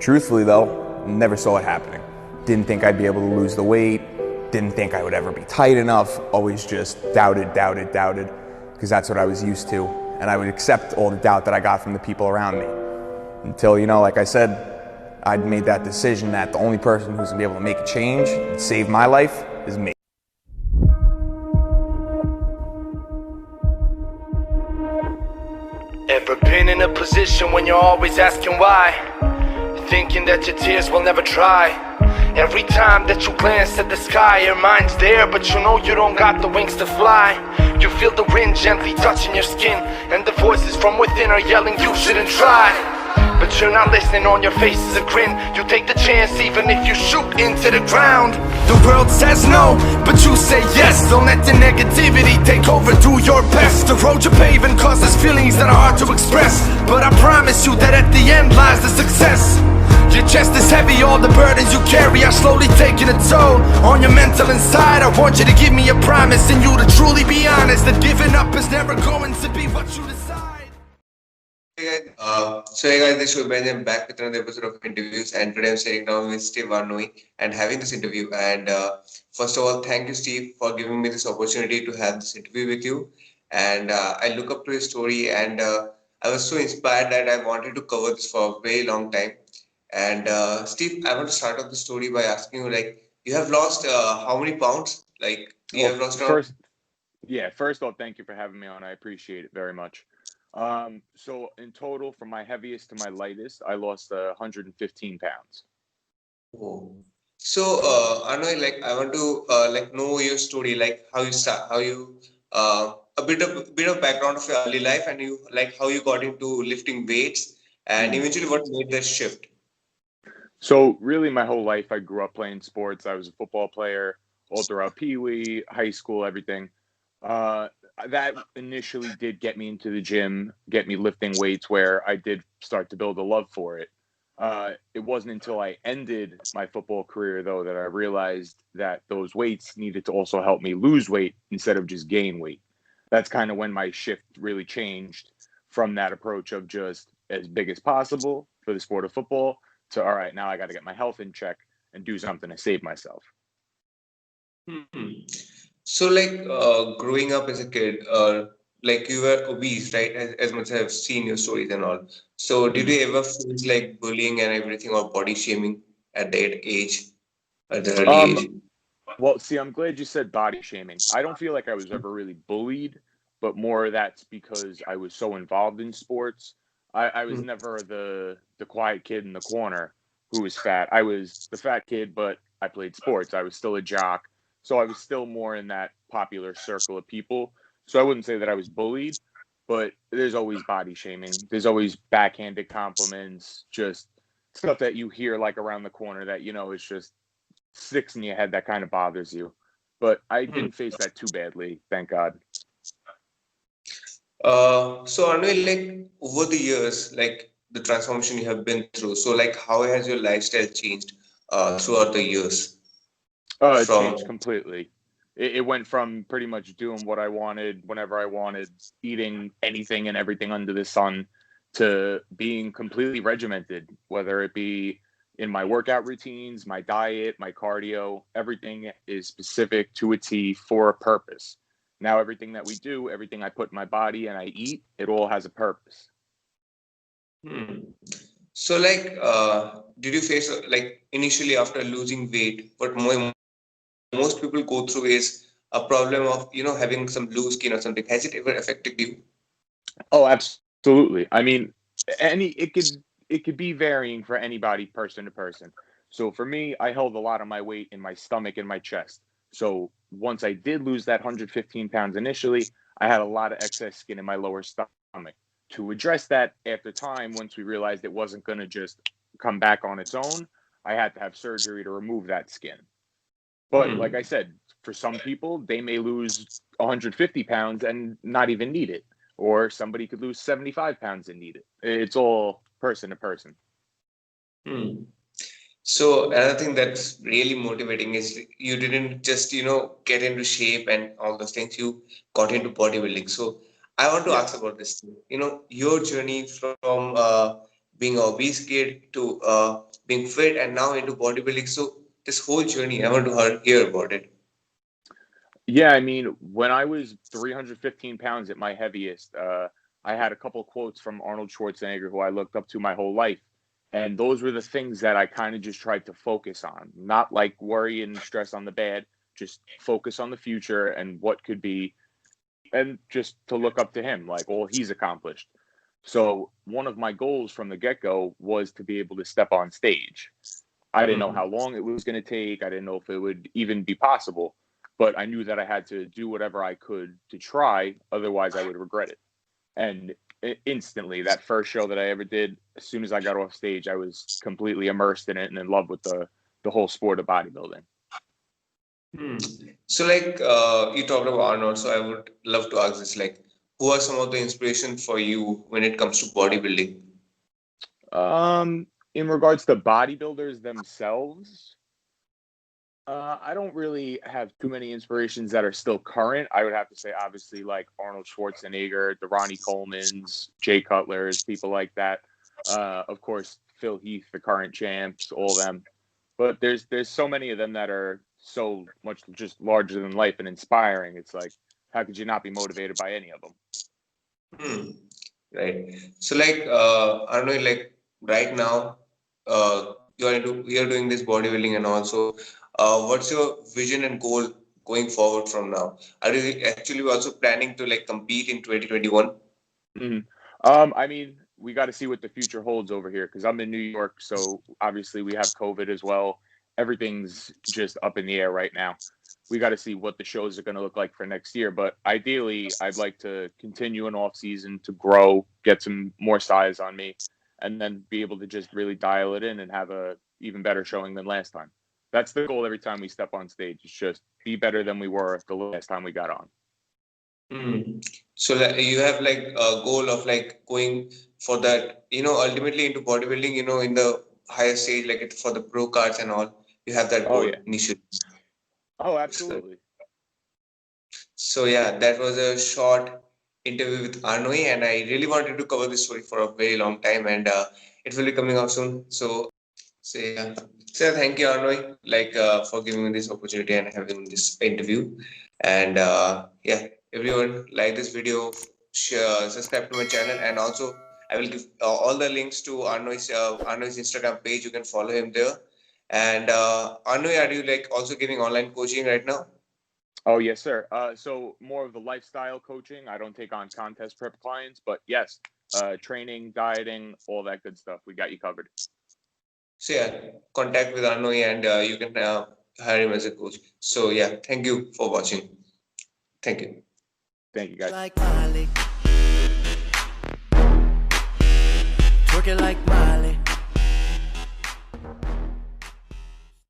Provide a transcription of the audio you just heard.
Truthfully though, never saw it happening. Didn't think I'd be able to lose the weight, didn't think I would ever be tight enough, always just doubted, because that's what I was used to. And I would accept all the doubt that I got from the people around me. Until, like I said, I'd made that decision that the only person who's gonna be able to make a change and save my life is me. Ever been in a position when you're always asking why? Thinking that your tears will never dry. Every time that you glance at the sky, your mind's there, but you know you don't got the wings to fly. You feel the wind gently touching your skin, and the voices from within are yelling you shouldn't try. But you're not listening, on your face is a grin. You take the chance even if you shoot into the ground. The world says no, but you say yes. Don't let the negativity take over, do your best. The road you're paving causes feelings that are hard to express, but I promise you that at the end lies the success. Your chest is heavy, all the burdens you carry are slowly taking a toll on your mental inside. I want you to give me a promise, and you to truly be honest, that giving up is never going to be what you decide. Hey guys, this is Shubh, and I'm back with another episode of interviews, and today I'm sitting down with Steve Arnone and having this interview. And first of all, thank you, Steve, for giving me this opportunity to have this interview with you. And I look up to his story, and I was so inspired that I wanted to cover this for a very long time. And Steve, I want to start off the story by asking you, you have lost how many pounds? You have lost First off, thank you for having me on. I appreciate it very much. So in total, from my heaviest to my lightest, I lost 115 pounds. Oh. So, Arnone, I want to know your story, how you start, how you a bit of background of your early life, and you how you got into lifting weights, and eventually what made that shift. So really, my whole life, I grew up playing sports. I was a football player all throughout Pee Wee, high school, everything. That initially did get me into the gym, get me lifting weights, where I did start to build a love for it. It wasn't until I ended my football career, though, that I realized that those weights needed to also help me lose weight instead of just gain weight. That's kind of when my shift really changed from that approach of just as big as possible for the sport of football to, all right, now I got to get my health in check and do something to save myself. So, growing up as a kid, you were obese, right? As much as I've seen your stories and all. So, did you ever face bullying and everything, or body shaming at that age, at the early age? Well, see, I'm glad you said body shaming. I don't feel like I was ever really bullied, but more that's because I was so involved in sports. I was never the quiet kid in the corner who was fat. I was the fat kid, but I played sports. I was still a jock. So I was still more in that popular circle of people. So I wouldn't say that I was bullied, but there's always body shaming. There's always backhanded compliments, just stuff that you hear around the corner that, is just sticks in your head that kind of bothers you. But I didn't face that too badly, thank God. So Arnone, over the years, the transformation you have been through, so how has your lifestyle changed throughout the years? It changed completely. It went from pretty much doing what I wanted whenever I wanted, eating anything and everything under the sun, to being completely regimented, whether it be in my workout routines, my diet, my cardio. Everything is specific to a T for a purpose. Now everything that we do, everything I put in my body and I eat, it all has a purpose. So, did you face initially after losing weight, what most people go through is a problem of having some loose skin or something? Has it ever affected you? Oh, absolutely. I mean, it could be varying for anybody, person to person. So for me, I held a lot of my weight in my stomach and my chest. So once I did lose that 115 pounds initially, I had a lot of excess skin in my lower stomach. To address that after time, once we realized it wasn't going to just come back on its own, I had to have surgery to remove that skin. But like I said, for some people, they may lose 150 pounds and not even need it. Or somebody could lose 75 pounds and need it. It's all person to person. So another thing that's really motivating is you didn't just, get into shape and all those things. You got into bodybuilding. So I want to ask about this. Your journey from being an obese kid to being fit, and now into bodybuilding. So this whole journey, I want to hear about it. Yeah, I mean, when I was 315 pounds at my heaviest, I had a couple quotes from Arnold Schwarzenegger, who I looked up to my whole life. And those were the things that I kind of just tried to focus on, not like worry and stress on the bad, just focus on the future and what could be, and just to look up to him, like all he's accomplished. So one of my goals from the get-go was to be able to step on stage. I didn't know how long it was going to take. I didn't know if it would even be possible, but I knew that I had to do whatever I could to try. Otherwise, I would regret it. And instantly, that first show that I ever did, as soon as I got off stage, I was completely immersed in it and in love with the whole sport of bodybuilding. So, like you talked about Arnold, so I would love to ask this: like, who are some of the inspiration for you when it comes to bodybuilding? In regards to bodybuilders themselves, I don't really have too many inspirations that are still current. I would have to say, obviously, like Arnold Schwarzenegger, the Ronnie Colemans, Jay Cutlers, people like that. Of course, Phil Heath, the current champs, all them. But there's so many of them that are so much just larger than life and inspiring. It's like, how could you not be motivated by any of them? Right. So, like, Arnold, like right now, you're doing this bodybuilding, and also, what's your vision and goal going forward from now? Are you actually also planning to like compete in 2021? I mean, we got to see what the future holds over here, because I'm in New York, so obviously we have COVID as well. Everything's just up in the air right now. We got to see what the shows are going to look like for next year. But ideally, I'd like to continue an off season to grow, get some more size on me, and then be able to just really dial it in and have a even better showing than last time. That's the goal every time we step on stage. It's just be better than we were the last time we got on. So like, you have like a goal of like going for that, ultimately into bodybuilding, in the higher stage, like for the pro cards and all, you have that goal initially. Oh, absolutely. So yeah, that was a short interview with Arnone, and I really wanted to cover this story for a very long time, and it will be coming out soon. So yeah. So thank you, Arnone, like for giving me this opportunity and having this interview. And yeah, everyone, like this video, share, subscribe to my channel, and also I will give all the links to Arnone's Instagram page. You can follow him there. And Arnone, are you like also giving online coaching right now? Oh, yes, sir. So more of the lifestyle coaching. I don't take on contest prep clients, but yes, training, dieting, all that good stuff. We got you covered. So yeah, contact with Arnone, and you can hire him as a coach. So yeah, thank you for watching. Thank you. Thank you, guys. Like Miley. Twerking like Miley.